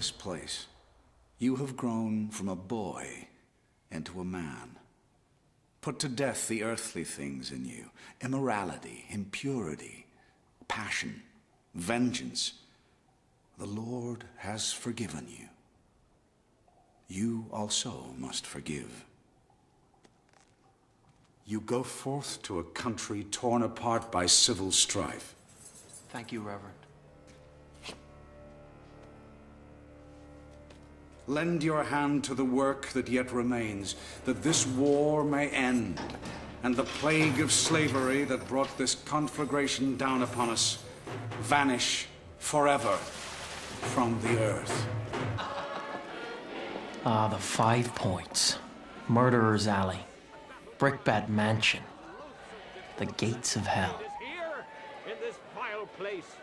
this place, you have grown from a boy into a man. Put to death the earthly things in you, immorality, impurity, passion, vengeance. The Lord has forgiven you. You also must forgive. You go forth to a country torn apart by civil strife. Thank you, Reverend. Lend your hand to the work that yet remains, that this war may end, and the plague of slavery that brought this conflagration down upon us vanish forever from the earth. Ah, the 5 Points. Murderer's Alley. Brickbat Mansion. The gates of hell. Here, in this vile place,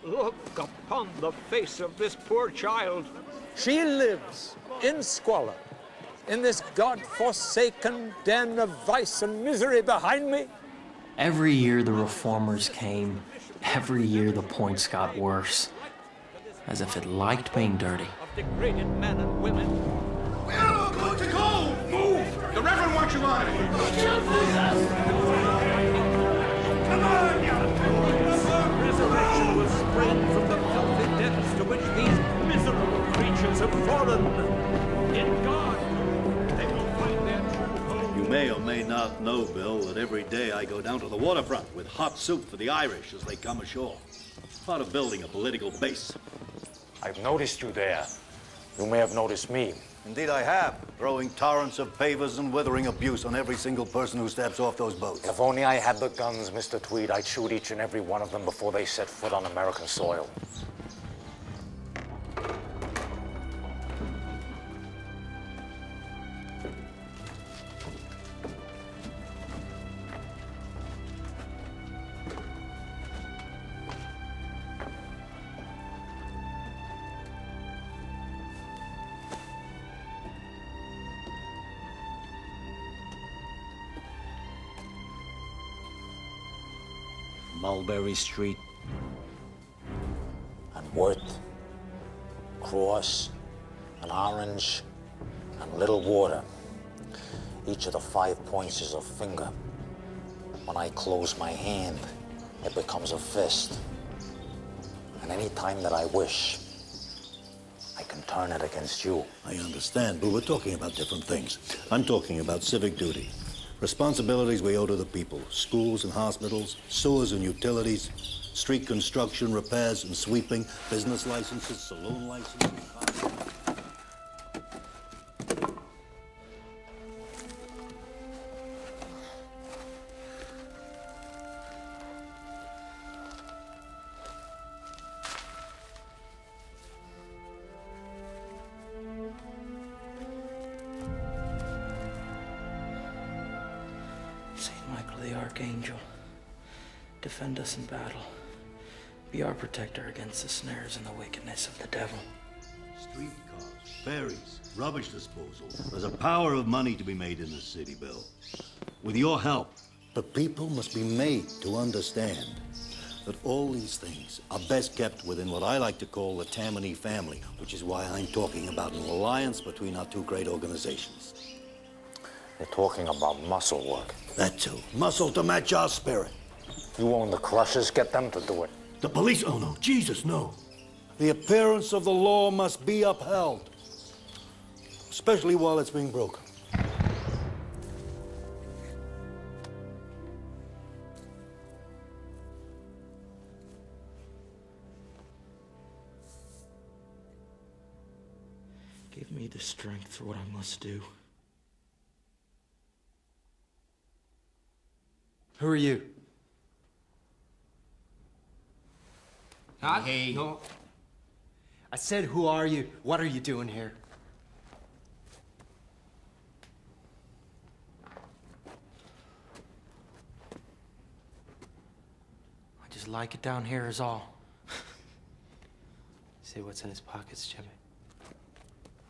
look upon the face of this poor child. She lives in squalor, in this God-forsaken den of vice and misery behind me. Every year the reformers came, every year the Points got worse. As if it liked being dirty. Of degraded men and women. We're all good to go! Move! The Reverend wants you out of here! Come on, you! Resurrection will spring from the filthy depths to which these miserable creatures have fallen. In God, they will find their true home. You may or may not know, Bill, that every day I go down to the waterfront with hot soup for the Irish as they come ashore. Part of building a political base. I've noticed you there. You may have noticed me. Indeed I have, throwing torrents of pavers and withering abuse on every single person who steps off those boats. If only I had the guns, Mr. Tweed, I'd shoot each and every one of them before they set foot on American soil. Mulberry Street. And Worth, Cross, and Orange, and Little Water. Each of the 5 points is a finger. When I close my hand, it becomes a fist. And any time that I wish, I can turn it against you. I understand, but we're talking about different things. I'm talking about civic duty. Responsibilities we owe to the people. Schools and hospitals, sewers and utilities, street construction, repairs and sweeping, business licenses, saloon licenses. Saint Michael the Archangel, defend us in battle. Be our protector against the snares and the wickedness of the devil. Streetcars, ferries, rubbish disposal. There's a power of money to be made in this city, Bill. With your help. The people must be made to understand that all these things are best kept within what I like to call the Tammany family, which is why I'm talking about an alliance between our two great organizations. You're talking about muscle work. That too. Muscle to match our spirit. You own the crushers, get them to do it. The police? Oh, no. Jesus, no. The appearance of the law must be upheld, especially while it's being broken. Give me the strength for what I must do. Who are you? Huh? Hey. No. I said, who are you? What are you doing here? I just like it down here is all. See what's in his pockets, Jimmy.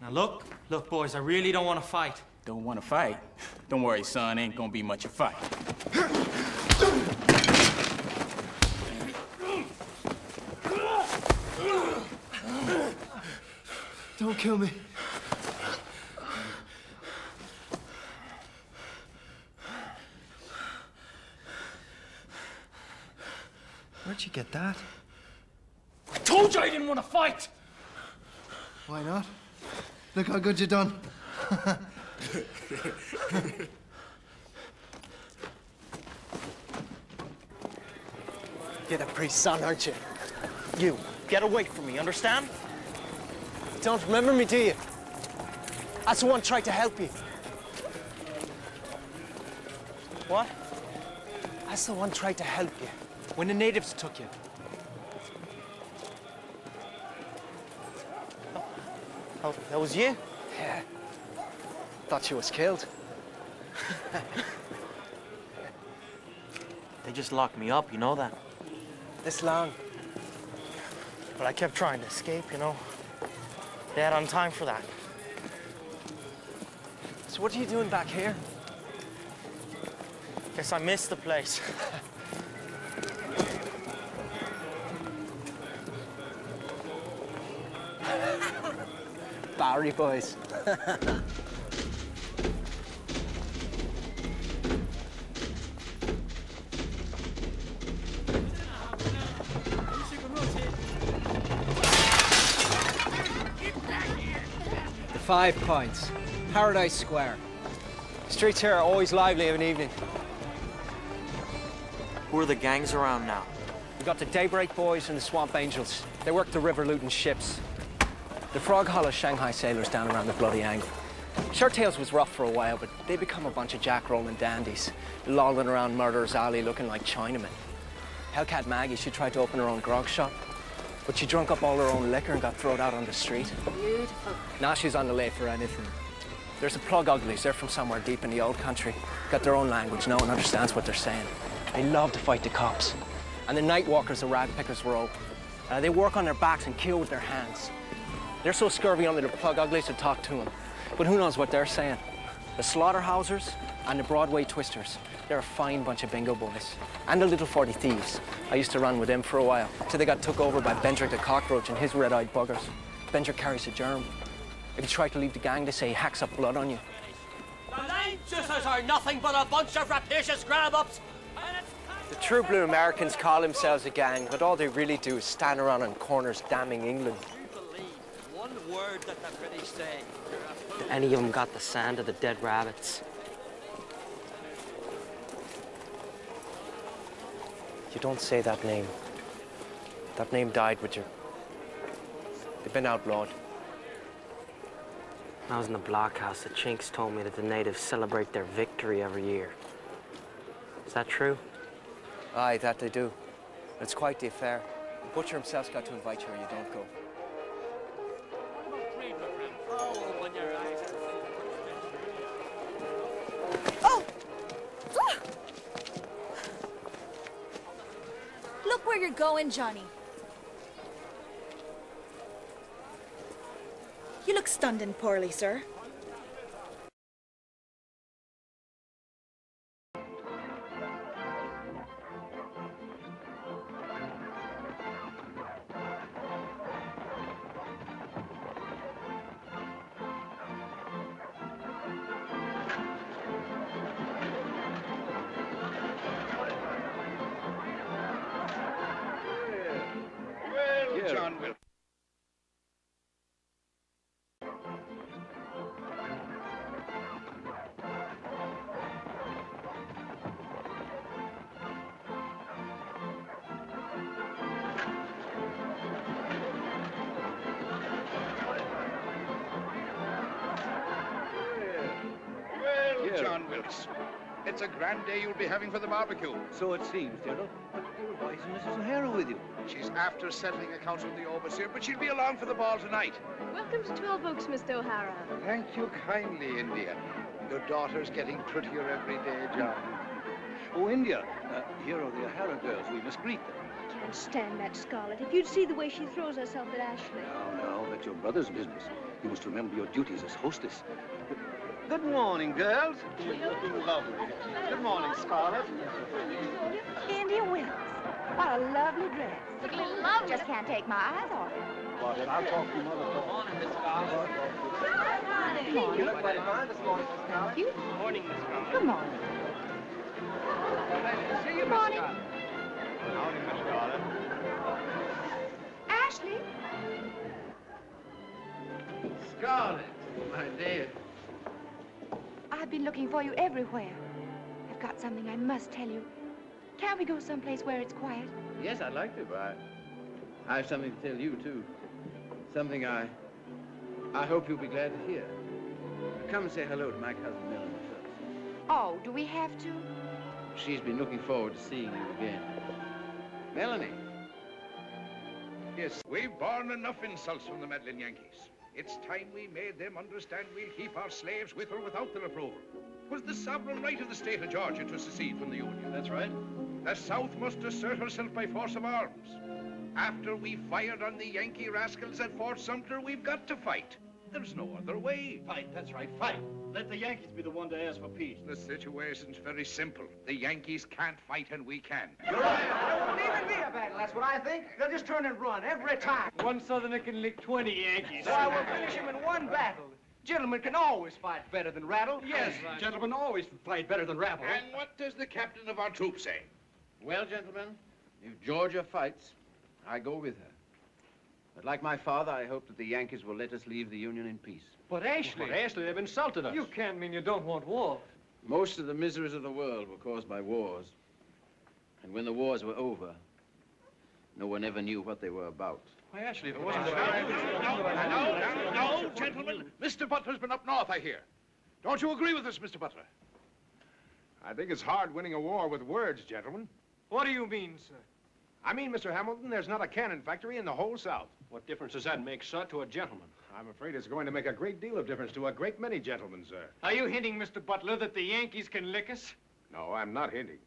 Now look, boys, I really don't want to fight. Don't want to fight? Don't worry, son, ain't gonna be much of a fight. kill me. Where'd you get that? I told you I didn't want to fight! Why not? Look how good you done. You're the priest's son, aren't you? You, get away from me, understand? You don't remember me, do you? That's the one tried to help you. What? That's the one tried to help you when the natives took you. Oh, that was you? Yeah. Thought she was killed. They just locked me up, you know that? This long. But I kept trying to escape, you know. They had on time for that. So what are you doing back here? Guess I missed the place. Bowery boys. The 5 Points, Paradise Square. Streets here are always lively of an evening. Who are the gangs around now? We got the Daybreak Boys and the Swamp Angels. They work the river looting ships. The Frog Hollow Shanghai sailors down around the Bloody Angle. Shirttails was rough for a while, but they become a bunch of jack-rolling dandies, lolling around Murderer's Alley looking like Chinamen. Hellcat Maggie, she tried to open her own grog shop, but she drunk up all her own liquor and got thrown out on the street. Beautiful. Now she's on the lay for anything. There's the Plug Uglies. They're from somewhere deep in the old country. Got their own language. No one understands what they're saying. They love to fight the cops. And the Nightwalkers, the Rag Pickers Row. They work on their backs and kill with their hands. They're so scurvy under the Plug Uglies to talk to them. But who knows what they're saying? The Slaughterhousers and the Broadway Twisters. They're a fine bunch of bingo boys. And the Little 40 Thieves. I used to run with them for a while, till they got took over by Bendrick the Cockroach and his red-eyed buggers. Bendrick carries a germ. If you try to leave the gang, they say he hacks up blood on you. The Lanchesters are nothing but a bunch of rapacious grab-ups. The true blue Americans call themselves a gang, but all they really do is stand around on corners damning England. One word that the British say. Any of them got the sand of the dead rabbits? You don't say that name. That name died with you. They've been outlawed. When I was in the blockhouse, the Chinks told me that the natives celebrate their victory every year. Is that true? Aye, that they do. It's quite the affair. The butcher himself's got to invite you or you don't go. Oh! Ah! Look where you're going, Johnny. You look stunned and poorly, sir. John will. Well, John Wilkes, it's a grand day you'll be having for the barbecue. So it seems, General. But why isn't Mrs. O'Hara with you? She's after settling accounts with the overseer, but she'll be along for the ball tonight. Welcome to 12 Oaks, Mr. O'Hara. Thank you kindly, India. Your daughter's getting prettier every day, John. Oh, India. Here are the O'Hara girls. We must greet them. I can't stand that Scarlet. If you'd see the way she throws herself at Ashley. Now, that's your brother's business. You must remember your duties as hostess. Good morning, girls. You're looking lovely. Good morning, Scarlett. India Wilkes. What a lovely dress. Just can't take my eyes off it. Well, then I'll talk to your mother. Good morning, Miss Scarlett. Good morning. You look very fine this morning, Miss Scarlett. You? Good morning, Miss Scarlett. Good morning. Pleasure to see you, Good Miss morning. Scarlett. Good morning, Miss Scarlett. Ashley? Scarlett, my dear. I've been looking for you everywhere. I've got something I must tell you. Can't we go someplace where it's quiet? Yes, I'd like to, but I have something to tell you, too. Something I hope you'll be glad to hear. Come and say hello to my cousin Melanie first. Oh, do we have to? She's been looking forward to seeing you again. Melanie. Yes, we've borne enough insults from the meddling Yankees. It's time we made them understand we'll keep our slaves with or without their approval. It was the sovereign right of the state of Georgia to secede from the Union. That's right. The South must assert herself by force of arms. After we fired on the Yankee rascals at Fort Sumter, we've got to fight. There's no other way. Fight, that's right, fight. Let the Yankees be the one to ask for peace. The situation's very simple. The Yankees can't fight and we can. You're right. There won't even be a battle, that's what I think. They'll just turn and run every time. One Southerner can lick 20 Yankees. Why, we'll finish them in one battle. Gentlemen can always fight better than rattle. Yes, gentlemen always fight better than rabble. And what does the captain of our troops say? Well, gentlemen, if Georgia fights, I go with her. But like my father, I hope that the Yankees will let us leave the Union in peace. But Ashley... But Ashley, they've insulted us. You can't mean you don't want war. Most of the miseries of the world were caused by wars. And when the wars were over, no one ever knew what they were about. Why, Ashley, if it wasn't... No, gentlemen. Mr. Butler's been up north, I hear. Don't you agree with us, Mr. Butler? I think it's hard winning a war with words, gentlemen. What do you mean, sir? I mean, Mr. Hamilton, there's not a cannon factory in the whole South. What difference does that make, sir, to a gentleman? I'm afraid it's going to make a great deal of difference to a great many gentlemen, sir. Are you hinting, Mr. Butler, that the Yankees can lick us? No, I'm not hinting.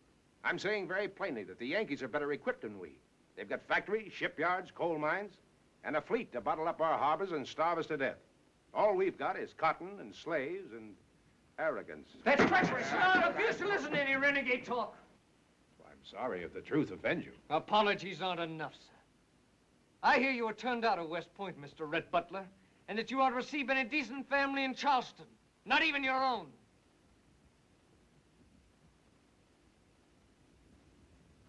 I'm saying very plainly that the Yankees are better equipped than we. They've got factories, shipyards, coal mines, and a fleet to bottle up our harbors and starve us to death. All we've got is cotton and slaves and arrogance. That's treacherous. I refuse to listen to any renegade talk. I'm sorry if the truth offends you. Apologies aren't enough, sir. I hear you were turned out of West Point, Mr. Red Butler, and that you aren't receiving a decent family in Charleston. Not even your own.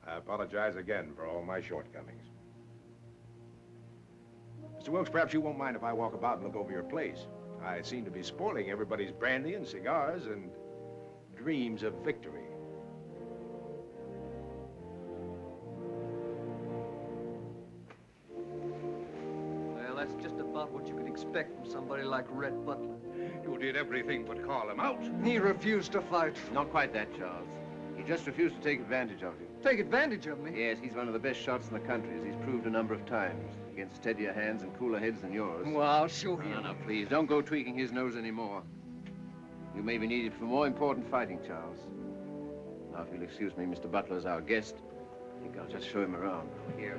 I apologize again for all my shortcomings. Mr. Wilkes, perhaps you won't mind if I walk about and look over your place. I seem to be spoiling everybody's brandy and cigars and dreams of victory. Well, that's just about what you could expect from somebody like Red Butler. You did everything but call him out. He refused to fight. Not quite that, Charles. He just refused to take advantage of you. Take advantage of me? Yes, he's one of the best shots in the country, as he's proved a number of times, against steadier hands and cooler heads than yours. Well, I'll show him. No, please, don't go tweaking his nose anymore. You may be needed for more important fighting, Charles. Now, if you'll excuse me, Mr. Butler's our guest. I think I'll just show him around. Here.